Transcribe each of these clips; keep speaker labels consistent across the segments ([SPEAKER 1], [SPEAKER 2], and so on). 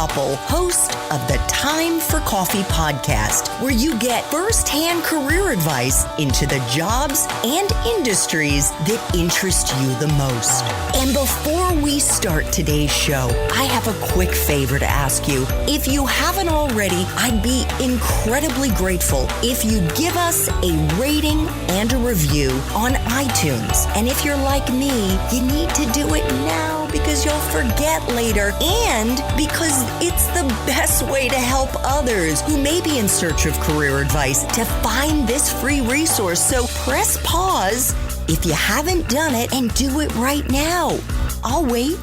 [SPEAKER 1] Koppel, host of the Time for Coffee podcast, where you get firsthand career advice into the jobs and industries that interest you the most. And before we start today's show, I have a quick favor to ask you. If you haven't already, I'd be incredibly grateful if you give us a rating and a review on iTunes. And if you're like me, you need to do it now because you'll forget later and because it's the best way to help others who may be in search of career advice to find this free resource. So press pause if you haven't done it and do it right now. I'll wait.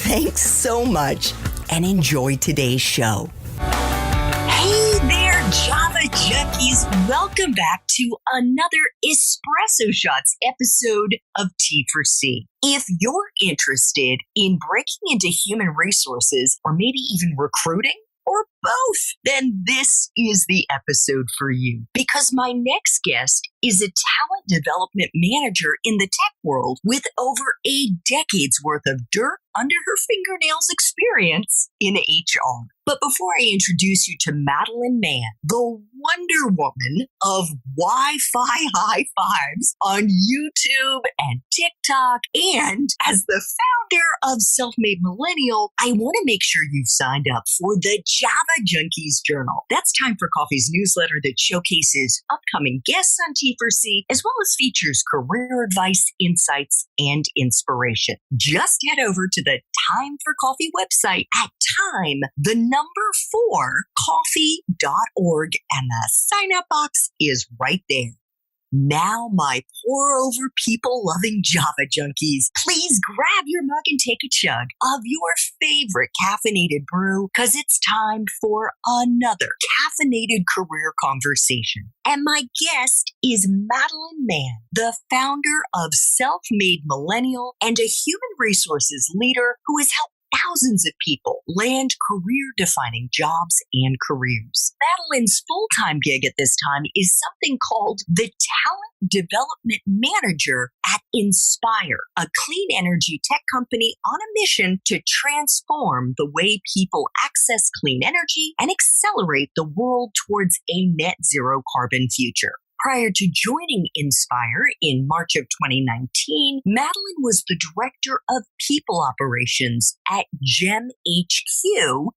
[SPEAKER 1] Thanks so much and enjoy today's show. Hey there, Java Junkies. Welcome back to another Espresso Shots episode of T4C. If you're interested in breaking into human resources or maybe even recruiting, or both, then this is the episode for you. Because my next guest is a talent development manager in the tech world with over a decade's worth of dirt under her fingernails experience in HR. But before I introduce you to Madeline Mann, the Wonder Woman of Wi-Fi high fives on YouTube and TikTok, and as the founder of Self-Made Millennial, I want to make sure you've signed up for the Java Junkies Journal. That's Time for Coffee's newsletter that showcases upcoming guests on T4C, as well as features career advice, insights, and inspiration. Just head over to the Time for Coffee website at time4coffee.org, and the sign-up box is right there. Now, my pour-over people-loving Java Junkies, please grab your mug and take a chug of your favorite caffeinated brew, because it's time for another caffeinated career conversation. And my guest is Madeline Mann, the founder of Self-Made Millennial and a human resources leader who has helped thousands of people land career-defining jobs and careers. Madeline's full-time gig at this time is something called the Talent Development Manager at Inspire, a clean energy tech company on a mission to transform the way people access clean energy and accelerate the world towards a net zero carbon future. Prior to joining Inspire in March of 2019, Madeline was the director of people operations at Gem HQ,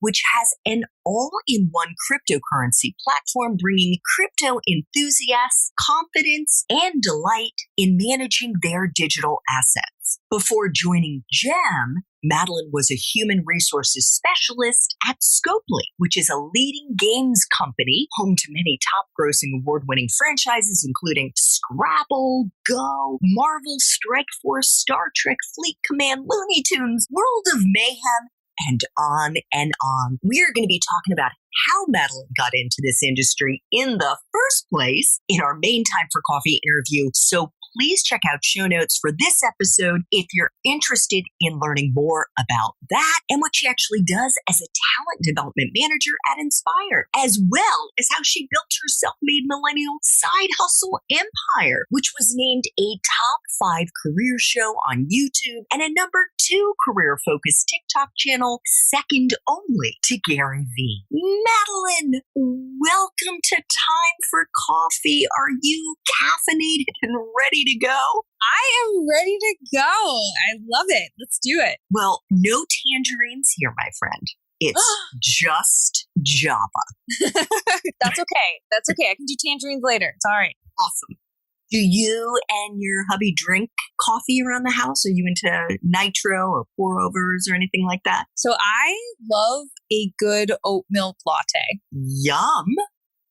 [SPEAKER 1] which has an all-in-one cryptocurrency platform bringing crypto enthusiasts confidence and delight in managing their digital assets. Before joining Gem, Madeline was a human resources specialist at Scopely, which is a leading games company home to many top-grossing award-winning franchises, including Scrabble, Go, Marvel Strike Force, Star Trek, Fleet Command, Looney Tunes, World of Mayhem, and on and on. We are going to be talking about how Madeline got into this industry in the first place in our main Time for Coffee interview. So please check out show notes for this episode if you're interested in learning more about that and what she actually does as a talent development manager at Inspire, as well as how she built her Self-Made Millennial side hustle empire, which was named a top 5 career show on YouTube and a number 2 career-focused TikTok channel, second only to Gary Vee. Madeline, welcome to Time for Coffee. Are you caffeinated and ready to go?
[SPEAKER 2] I am ready to go. I love it. Let's do it.
[SPEAKER 1] Well, no tangerines here, my friend. It's just Java.
[SPEAKER 2] That's okay. That's okay. I can do tangerines later. It's all right.
[SPEAKER 1] Awesome. Do you and your hubby drink coffee around the house? Are you into nitro or pour-overs or anything like that?
[SPEAKER 2] So I love a good oat milk latte.
[SPEAKER 1] Yum.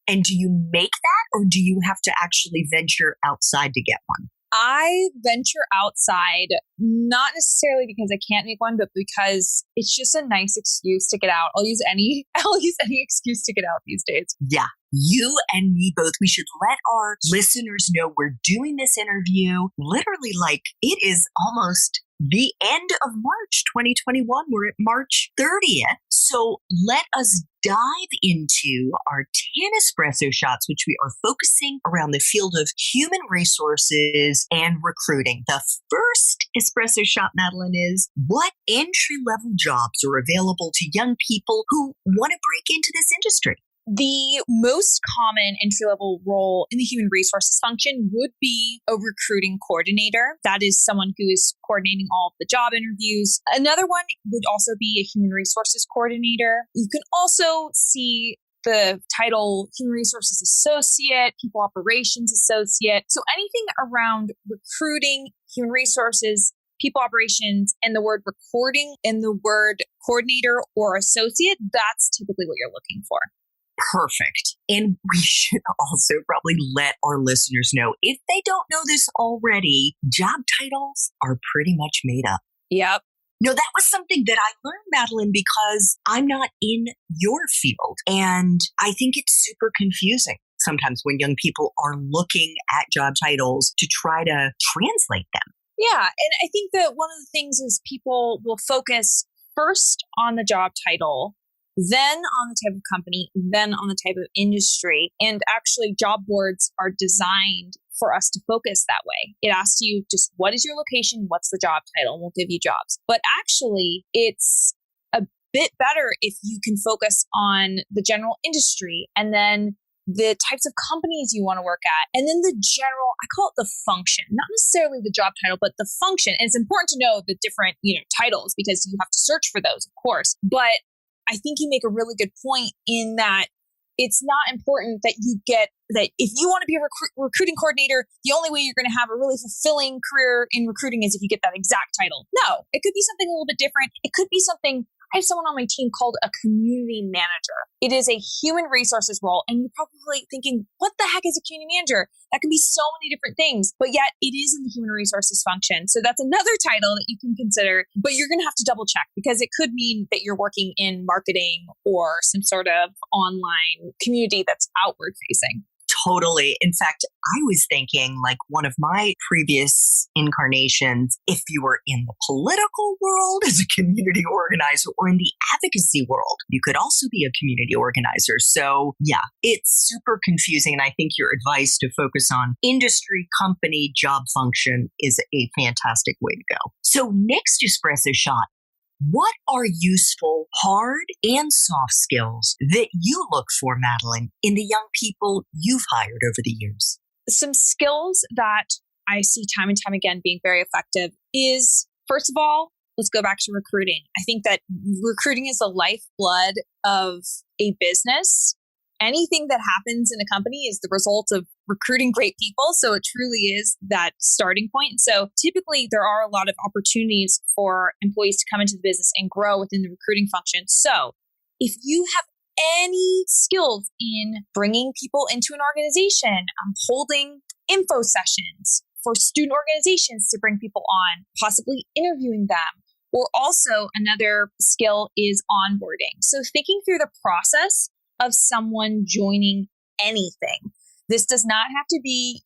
[SPEAKER 1] And do you make that or do you have to actually venture outside to get one?
[SPEAKER 2] I venture outside, not necessarily because I can't make one, but because it's just a nice excuse to get out. I'll use any excuse to get out these days.
[SPEAKER 1] Yeah. You and me both. We should let our listeners know we're doing this interview literally like it is almost the end of March 2021. We're at March 30th. So let us dive into our 10 espresso shots, which we are focusing around the field of human resources and recruiting. The first espresso shot, Madeline, is what entry-level jobs are available to young people who want to break into this industry?
[SPEAKER 2] The most common entry-level role in the human resources function would be a recruiting coordinator. That is someone who is coordinating all of the job interviews. Another one would also be a human resources coordinator. You can also see the title Human Resources Associate, People Operations Associate. So anything around recruiting, human resources, people operations, and the word recording and the word coordinator or associate, that's typically what you're looking for.
[SPEAKER 1] Perfect. And we should also probably let our listeners know, if they don't know this already, job titles are pretty much made up.
[SPEAKER 2] Yep.
[SPEAKER 1] No, that was something that I learned, Madeline, because I'm not in your field. And I think it's super confusing sometimes when young people are looking at job titles to try to translate them.
[SPEAKER 2] Yeah. And I think that one of the things is people will focus first on the job title, then on the type of company, then on the type of industry. And actually, job boards are designed for us to focus that way. It asks you just, what is your location? What's the job title? And we'll give you jobs. But actually, it's a bit better if you can focus on the general industry and then the types of companies you want to work at, and then the general, I call it the function, not necessarily the job title, but the function. And it's important to know the different, titles, because you have to search for those, of course. But I think you make a really good point in that it's not important that you get that if you want to be a recruiting coordinator, the only way you're going to have a really fulfilling career in recruiting is if you get that exact title. No, it could be something a little bit different. It could be something. I have someone on my team called a community manager. It is a human resources role. And you're probably thinking, what the heck is a community manager? That can be so many different things, but yet it is in the human resources function. So that's another title that you can consider, but you're going to have to double check because it could mean that you're working in marketing or some sort of online community that's outward facing.
[SPEAKER 1] Totally. In fact, I was thinking, like, one of my previous incarnations, if you were in the political world as a community organizer or in the advocacy world, you could also be a community organizer. So yeah, it's super confusing. And I think your advice to focus on industry, company, job function is a fantastic way to go. So next espresso shot. What are useful hard and soft skills that you look for, Madeline, in the young people you've hired over the years?
[SPEAKER 2] Some skills that I see time and time again being very effective is, first of all, let's go back to recruiting. I think that recruiting is the lifeblood of a business. Anything that happens in a company is the result of recruiting great people. So it truly is that starting point. So typically there are a lot of opportunities for employees to come into the business and grow within the recruiting function. So if you have any skills in bringing people into an organization, holding info sessions for student organizations to bring people on, possibly interviewing them, or also another skill is onboarding. So thinking through the process of someone joining anything. This does not have to be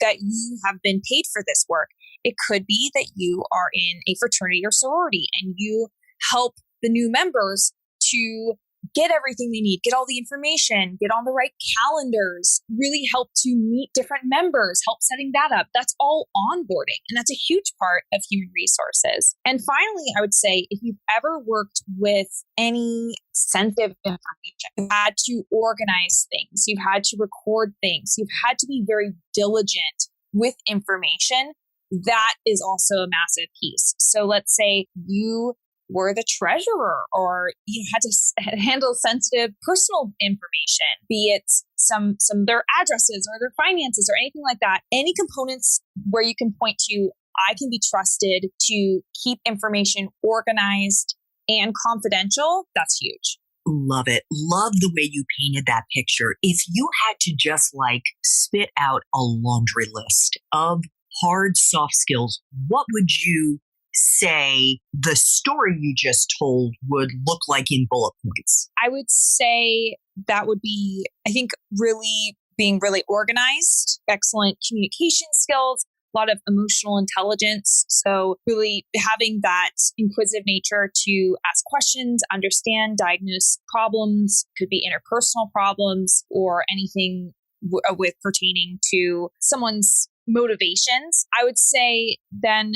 [SPEAKER 2] that you have been paid for this work. It could be that you are in a fraternity or sorority and you help the new members to get everything they need, get all the information, get on the right calendars, really help to meet different members, help setting that up. That's all onboarding. And that's a huge part of human resources. And finally, I would say if you've ever worked with any sensitive information, you've had to organize things, you've had to record things, you've had to be very diligent with information, that is also a massive piece. So let's say you were the treasurer or you had to handle sensitive personal information, be it some of their addresses or their finances or anything like that. Any components where you can point to, I can be trusted to keep information organized and confidential, that's huge.
[SPEAKER 1] Love it. Love the way you painted that picture. If you had to just spit out a laundry list of hard, soft skills, what would you say the story you just told would look like in bullet points?
[SPEAKER 2] I would say that would be, I think, really being really organized, excellent communication skills, a lot of emotional intelligence. So really having that inquisitive nature to ask questions, understand, diagnose problems, could be interpersonal problems or anything with pertaining to someone's motivations. I would say then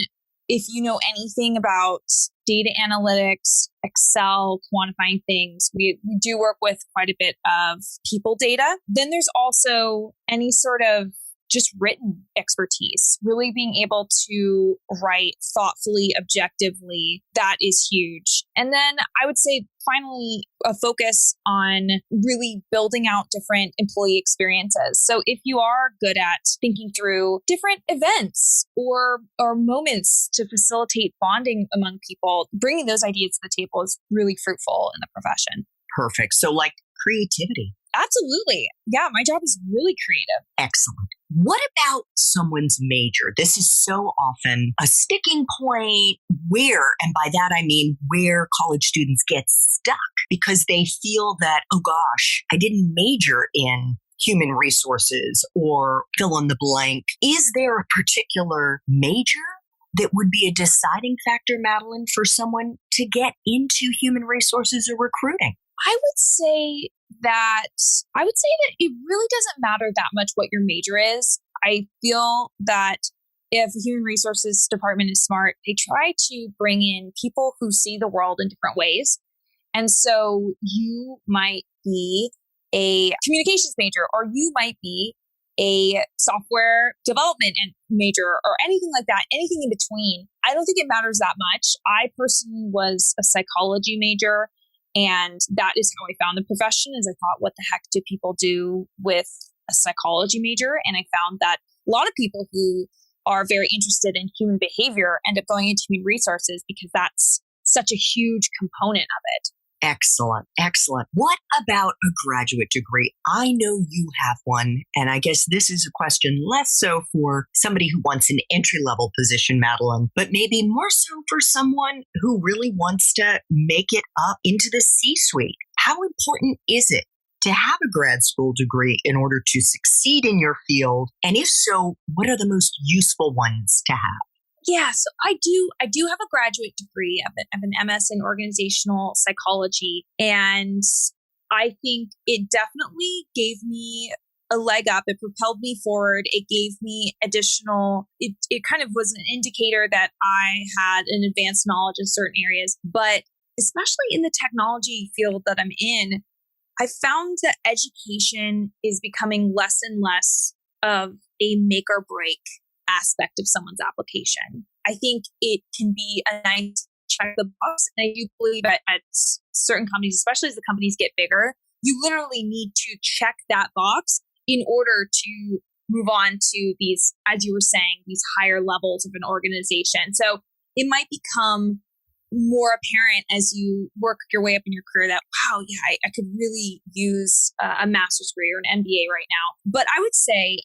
[SPEAKER 2] if you know anything about data analytics, Excel, quantifying things, we do work with quite a bit of people data. Then there's also any sort of just written expertise, really being able to write thoughtfully, objectively, that is huge. And then I would say finally, a focus on really building out different employee experiences. So if you are good at thinking through different events or moments to facilitate bonding among people, bringing those ideas to the table is really fruitful in the profession.
[SPEAKER 1] Perfect. So like creativity.
[SPEAKER 2] Absolutely. Yeah, my job is really creative.
[SPEAKER 1] Excellent. What about someone's major? This is so often a sticking point where, and by that I mean where college students get stuck because they feel that, oh gosh, I didn't major in human resources or fill in the blank. Is there a particular major that would be a deciding factor, Madeline, for someone to get into human resources or recruiting?
[SPEAKER 2] I would say that it really doesn't matter that much what your major is. I feel that if the human resources department is smart, they try to bring in people who see the world in different ways. And so you might be a communications major, or you might be a software development major or anything like that, anything in between. I don't think it matters that much. I personally was a psychology major. And that is how I found the profession, is I thought, what the heck do people do with a psychology major? And I found that a lot of people who are very interested in human behavior end up going into human resources because that's such a huge component of it.
[SPEAKER 1] Excellent. Excellent. What about a graduate degree? I know you have one, and I guess this is a question less so for somebody who wants an entry-level position, Madeline, but maybe more so for someone who really wants to make it up into the C-suite. How important is it to have a grad school degree in order to succeed in your field? And if so, what are the most useful ones to have?
[SPEAKER 2] Yeah, so I do have a graduate degree. I have an MS in organizational psychology, and I think it definitely gave me a leg up. It propelled me forward. It gave me it kind of was an indicator that I had an advanced knowledge in certain areas, but especially in the technology field that I'm in, I found that education is becoming less and less of a make or break aspect of someone's application. I think it can be a nice check the box. And I do believe at certain companies, especially as the companies get bigger, you literally need to check that box in order to move on to these, as you were saying, these higher levels of an organization. So it might become more apparent as you work your way up in your career that, wow, yeah, I could really use a master's degree or an MBA right now. But I would say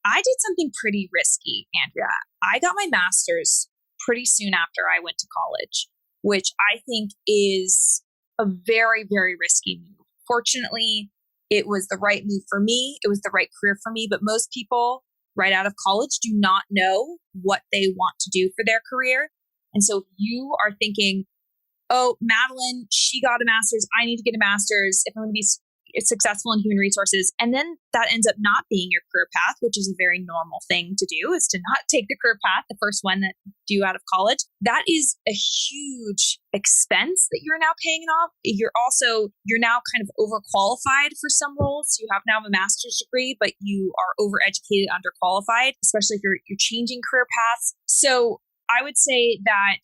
[SPEAKER 2] I did something pretty risky, Andrea. I got my master's pretty soon after I went to college, which I think is a very, very risky move. Fortunately, it was the right move for me. It was the right career for me. But most people right out of college do not know what they want to do for their career. And so if you are thinking, oh, Madeline, she got a master's, I need to get a master's if I'm going to be successful in human resources, and then that ends up not being your career path, which is a very normal thing to do, is to not take the career path, the first one that you out of college. That is a huge expense that you're now paying off. You're now kind of overqualified for some roles. You have now a master's degree, but you are overeducated, underqualified, especially if you're changing career paths. So I would say that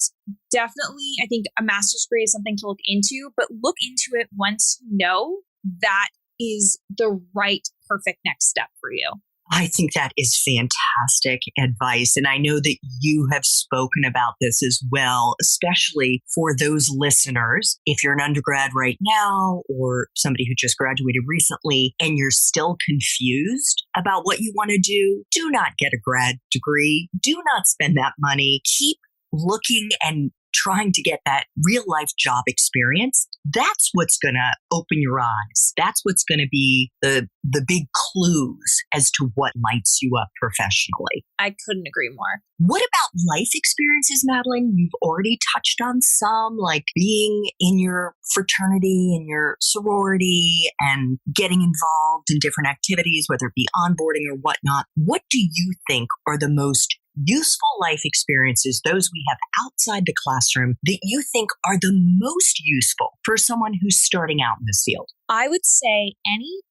[SPEAKER 2] definitely, I think a master's degree is something to look into, but look into it once you know that is the right, perfect next step for you.
[SPEAKER 1] I think that is fantastic advice. And I know that you have spoken about this as well, especially for those listeners. If you're an undergrad right now or somebody who just graduated recently and you're still confused about what you want to do not get a grad degree. Do not spend that money. Keep looking and trying to get that real life job experience, that's what's going to open your eyes. That's what's going to be the big clues as to what lights you up professionally.
[SPEAKER 2] I couldn't agree more.
[SPEAKER 1] What about life experiences, Madeline? You've already touched on some, like being in your fraternity and your sorority and getting involved in different activities, whether it be onboarding or whatnot. What do you think are the most useful life experiences, those we have outside the classroom, that you think are the most useful for someone who's starting out in this field?
[SPEAKER 2] I would say any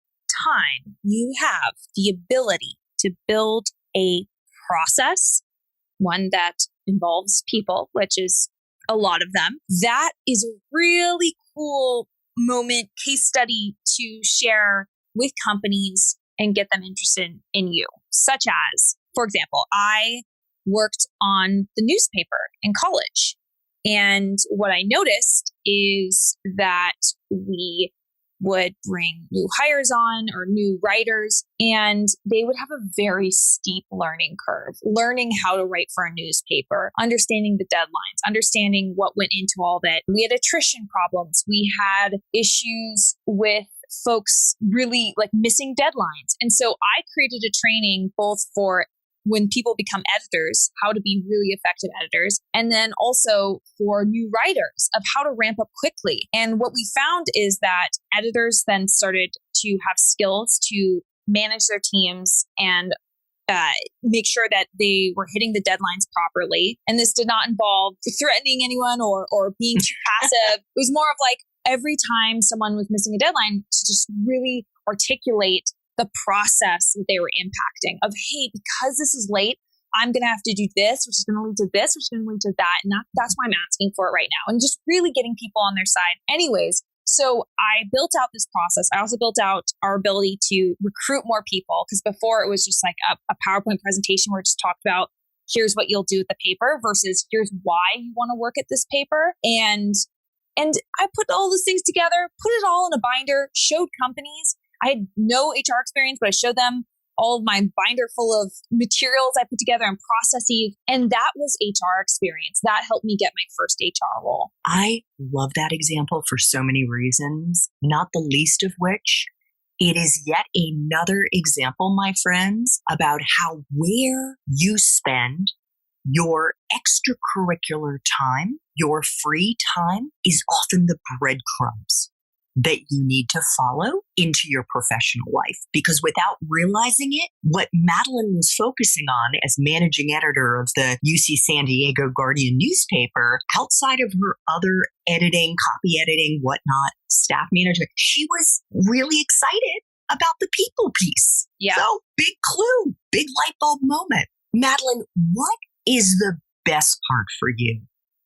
[SPEAKER 2] time you have the ability to build a process, one that involves people, which is a lot of them, that is a really cool moment, case study to share with companies and get them interested in you. Such as, for example, I worked on the newspaper in college. And what I noticed is that we would bring new hires on or new writers, and they would have a very steep learning curve, learning how to write for a newspaper, understanding the deadlines, understanding what went into all of it. We had attrition problems. We had issues with folks really like missing deadlines. And so I created a training both for when people become editors, how to be really effective editors, and then also for new writers of how to ramp up quickly. And what we found is that editors then started to have skills to manage their teams and make sure that they were hitting the deadlines properly. And this did not involve threatening anyone or being too passive. It was more of like every time someone was missing a deadline to just really articulate the process that they were impacting of, hey, because this is late, I'm going to have to do this, which is going to lead to this, which is going to lead to that. And that's why I'm asking for it right now. And just really getting people on their side. Anyways, so I built out this process. I also built out our ability to recruit more people, because before it was just like a PowerPoint presentation where it just talked about, here's what you'll do with the paper versus here's why you want to work at this paper. And I put all those things together, put it all in a binder, showed companies. I had no HR experience, but I showed them all of my binder full of materials I put together and processes. And that was HR experience. That helped me get my first HR role.
[SPEAKER 1] I love that example for so many reasons, not the least of which it is yet another example, my friends, about how where you spend your extracurricular time, your free time, is often the breadcrumbs that you need to follow into your professional life. Because without realizing it, what Madeline was focusing on as managing editor of the UC San Diego Guardian newspaper, outside of her other editing, copy editing, whatnot, staff management, she was really excited about the people piece.
[SPEAKER 2] Yeah.
[SPEAKER 1] So big clue, big light bulb moment. Madeline, what is the best part for you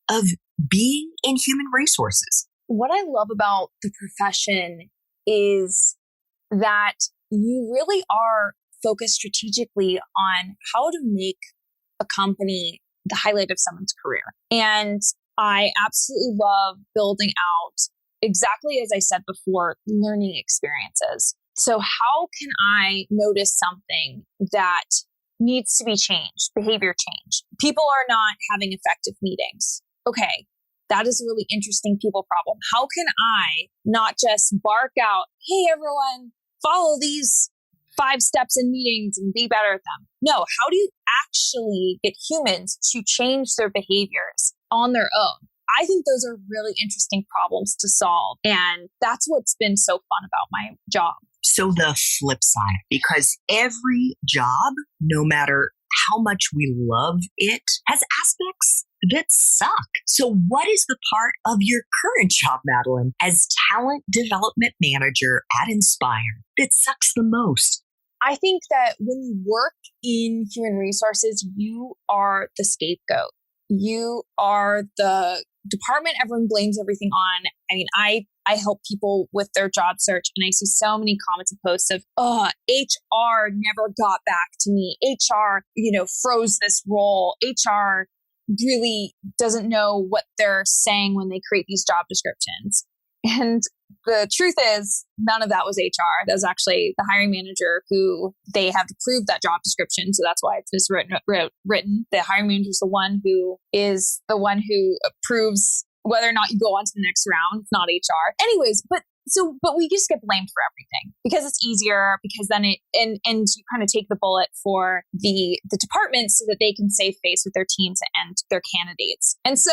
[SPEAKER 1] of being in human resources?
[SPEAKER 2] What I love about the profession is that you really are focused strategically on how to make a company the highlight of someone's career. And I absolutely love building out, exactly as I said before, learning experiences. So how can I notice something that needs to be changed, behavior change? People are not having effective meetings. Okay. That is a really interesting people problem. How can I not just bark out, hey, everyone, follow these 5 steps in meetings and be better at them? No, how do you actually get humans to change their behaviors on their own? I think those are really interesting problems to solve. And that's what's been so fun about my job.
[SPEAKER 1] So the flip side, because every job, no matter how much we love it, has aspects that suck. So what is the part of your current job, Madeline, as talent development manager at Inspire that sucks the most?
[SPEAKER 2] I think that when you work in human resources, you are the scapegoat. You are the department everyone blames everything on. I mean, I help people with their job search, and I see so many comments and posts of, HR never got back to me. HR, froze this role. HR really doesn't know what they're saying when they create these job descriptions. And the truth is none of that was HR. That was actually the hiring manager who they have approved that job description. So that's why it's written. The hiring manager is the one who approves whether or not you go on to the next round, not HR. Anyways, but we just get blamed for everything because it's easier, because then and you kind of take the bullet for the departments so that they can save face with their teams and their candidates. And so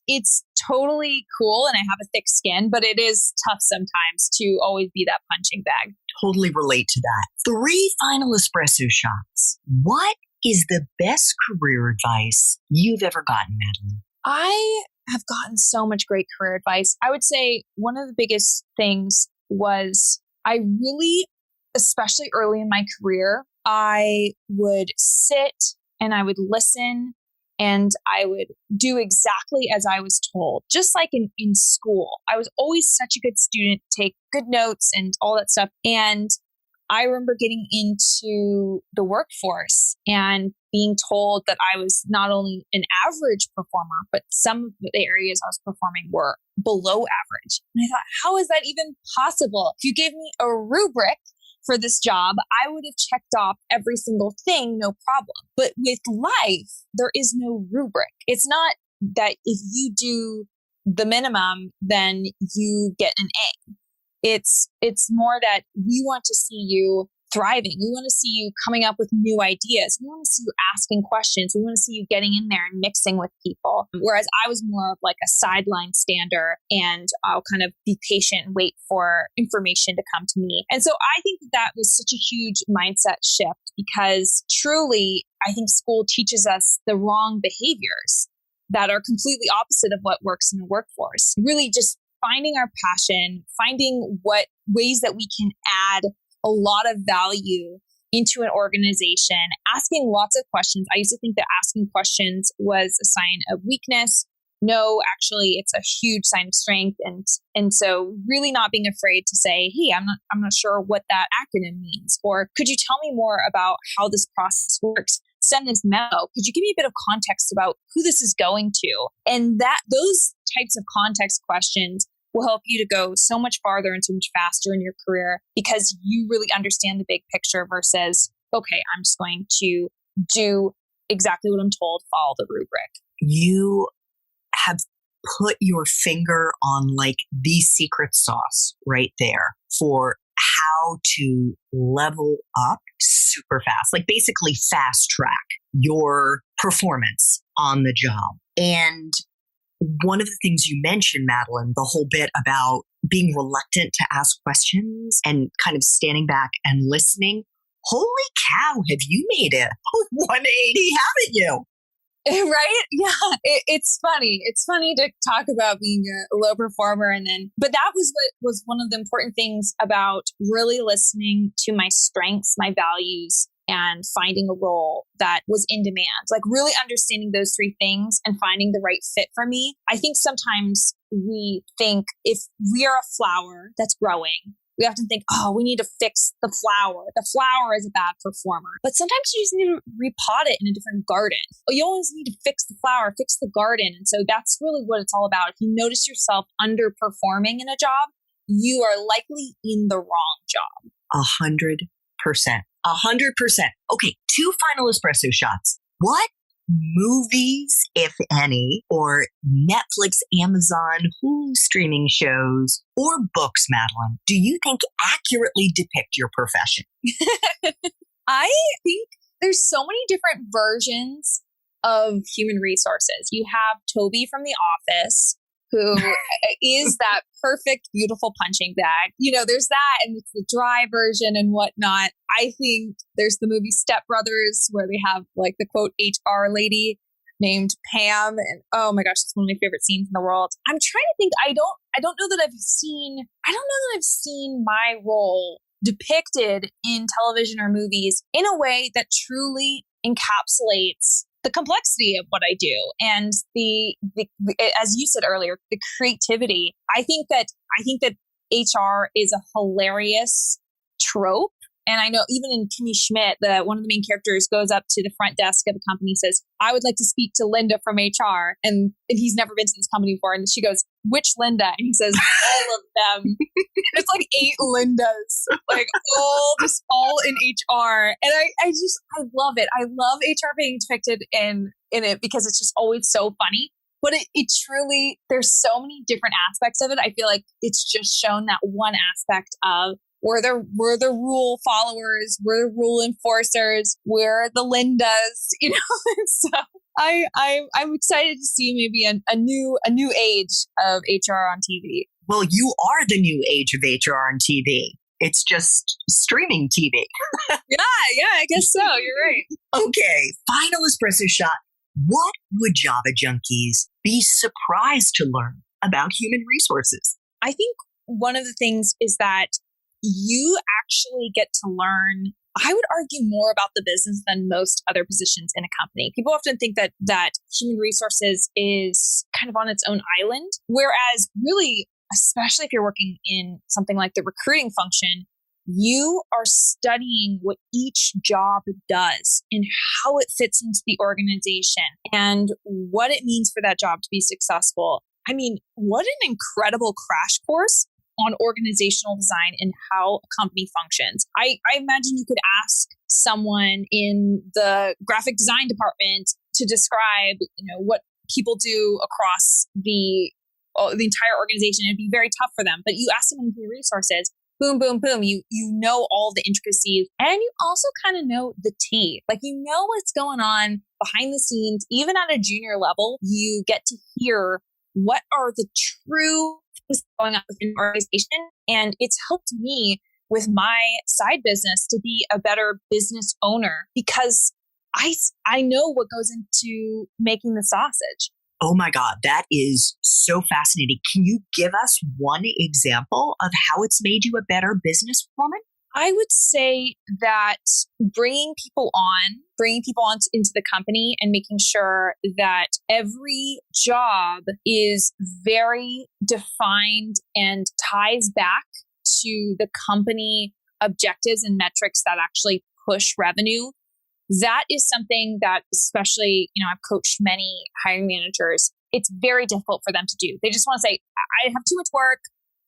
[SPEAKER 2] it's totally cool, and I have a thick skin, but it is tough sometimes to always be that punching bag.
[SPEAKER 1] Totally relate to that. 3 final espresso shots. What is the best career advice you've ever gotten, Madeline?
[SPEAKER 2] I have gotten so much great career advice. I would say one of the biggest things was I really, especially early in my career, I would sit and I would listen and I would do exactly as I was told. Just like in school, I was always such a good student, take good notes and all that stuff. And I remember getting into the workforce and being told that I was not only an average performer, but some of the areas I was performing were below average. And I thought, how is that even possible? If you gave me a rubric for this job, I would have checked off every single thing, no problem. But with life, there is no rubric. It's not that if you do the minimum, then you get an A. It's more that we want to see you thriving. We want to see you coming up with new ideas. We want to see you asking questions. We want to see you getting in there and mixing with people. Whereas I was more of like a sideline stander, and I'll kind of be patient and wait for information to come to me. And so I think that was such a huge mindset shift, because truly, I think school teaches us the wrong behaviors that are completely opposite of what works in the workforce. Really just finding our passion, finding what ways that we can add a lot of value into an organization, asking lots of questions. I used to think that asking questions was a sign of weakness. No, actually, it's a huge sign of strength. And so really not being afraid to say, hey, I'm not sure what that acronym means. Or could you tell me more about how this process works? Send this memo. Could you give me a bit of context about who this is going to? And those types of context questions will help you to go so much farther and so much faster in your career, because you really understand the big picture versus, okay, I'm just going to do exactly what I'm told, follow the rubric.
[SPEAKER 1] You have put your finger on like the secret sauce right there for how to level up super fast, like basically fast track your performance on the job. And one of the things you mentioned, Madeline, the whole bit about being reluctant to ask questions and kind of standing back and listening. Holy cow, have you made a 180, haven't you?
[SPEAKER 2] Right? Yeah. It's funny. It's funny to talk about being a low performer. But that was what was one of the important things about really listening to my strengths, my values, and finding a role that was in demand, like really understanding those 3 things and finding the right fit for me. I think sometimes we think if we are a flower that's growing, we often think, oh, we need to fix the flower. The flower is a bad performer. But sometimes you just need to repot it in a different garden. You always need to fix the flower, fix the garden. And so that's really what it's all about. If you notice yourself underperforming in a job, you are likely in the wrong job.
[SPEAKER 1] 100%. 100%. Okay, 2 final espresso shots. What movies, if any, or Netflix, Amazon, Hulu streaming shows, or books, Madeline, do you think accurately depict your profession?
[SPEAKER 2] I think there's so many different versions of human resources. You have Toby from The Office, who is that perfect, beautiful punching bag. There's that, and it's the dry version and whatnot. I think there's the movie Step Brothers, where they have like the quote HR lady named Pam, and oh my gosh, it's one of my favorite scenes in the world. I'm trying to think. I don't know that I've seen my role depicted in television or movies in a way that truly encapsulates the complexity of what I do and the as you said earlier, the creativity. I think that HR is a hilarious trope. And I know even in Kimmy Schmidt, one of the main characters goes up to the front desk of the company and says, I would like to speak to Linda from HR. And he's never been to this company before. And she goes, which Linda? And he says, all of them. It's like 8 Lindas, like all in HR. And I love it. I love HR being depicted in it because it's just always so funny. But it truly, there's so many different aspects of it. I feel like it's just shown that one aspect of we're the rule followers, we're the rule enforcers, we're the Lindas, you know. And so I'm excited to see maybe a new age of HR on TV.
[SPEAKER 1] Well, you are the new age of HR on TV. It's just streaming TV.
[SPEAKER 2] Yeah, I guess so. You're right.
[SPEAKER 1] Okay, final espresso shot. What would Java junkies be surprised to learn about human resources?
[SPEAKER 2] I think one of the things is that you actually get to learn, I would argue, more about the business than most other positions in a company. People often think that human resources is kind of on its own island, whereas really, especially if you're working in something like the recruiting function, you are studying what each job does and how it fits into the organization and what it means for that job to be successful. I mean, what an incredible crash course on organizational design and how a company functions. I imagine you could ask someone in the graphic design department to describe, what people do across the entire organization. It'd be very tough for them. But you ask someone in human resources, boom, boom, boom. You know all the intricacies, and you also kind of know the tea. Like, you know what's going on behind the scenes. Even at a junior level, you get to hear what are the true things going on within the organization. And it's helped me with my side business to be a better business owner because I know what goes into making the sausage.
[SPEAKER 1] Oh my God, that is so fascinating. Can you give us one example of how it's made you a better businesswoman?
[SPEAKER 2] I would say that bringing people on into the company and making sure that every job is very defined and ties back to the company objectives and metrics that actually push revenue. That is something that, especially, I've coached many hiring managers. It's very difficult for them to do. They just want to say, I have too much work.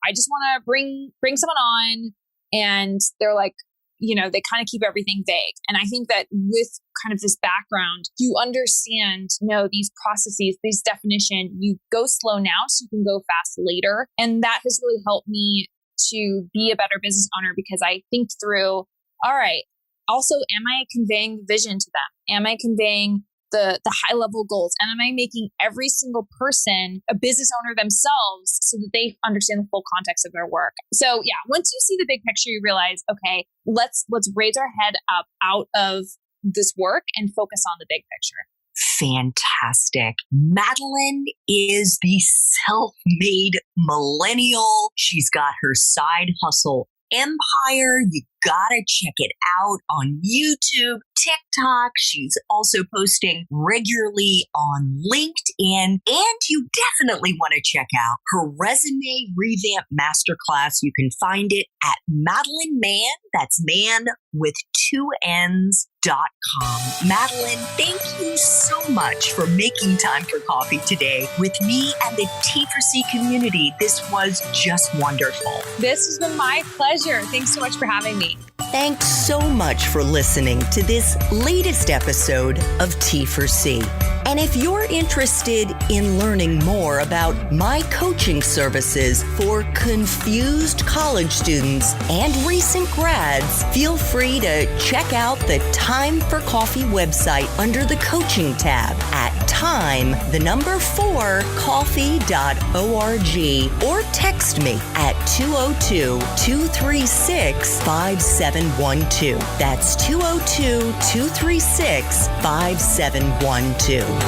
[SPEAKER 2] I just want to bring someone on. And they're like, they kind of keep everything vague. And I think that with kind of this background, you understand, these processes, these definition, you go slow now so you can go fast later. And that has really helped me to be a better business owner because I think through, all right, also, am I conveying the vision to them? Am I conveying the high level goals? And am I making every single person a business owner themselves so that they understand the full context of their work? So yeah, once you see the big picture, you realize, okay, let's raise our head up out of this work and focus on the big picture.
[SPEAKER 1] Fantastic. Madeline is the self-made millennial. She's got her side hustle empire. You gotta check it out on YouTube, TikTok. She's also posting regularly on LinkedIn, and you definitely want to check out her resume revamp masterclass. You can find it at Madeline Mann. That's Mann with 2 N's.com. Madeline, thank you so much for making time for coffee today with me and the T4C community. This was just wonderful.
[SPEAKER 2] This has been my pleasure. Thanks so much for having me.
[SPEAKER 1] Thanks so much for listening to this latest episode of T4C. And if you're interested in learning more about my coaching services for confused college students and recent grads, feel free to check out the Time for Coffee website under the coaching tab at time4coffee.org or text me at 202-236-5712. That's 202-236-5712.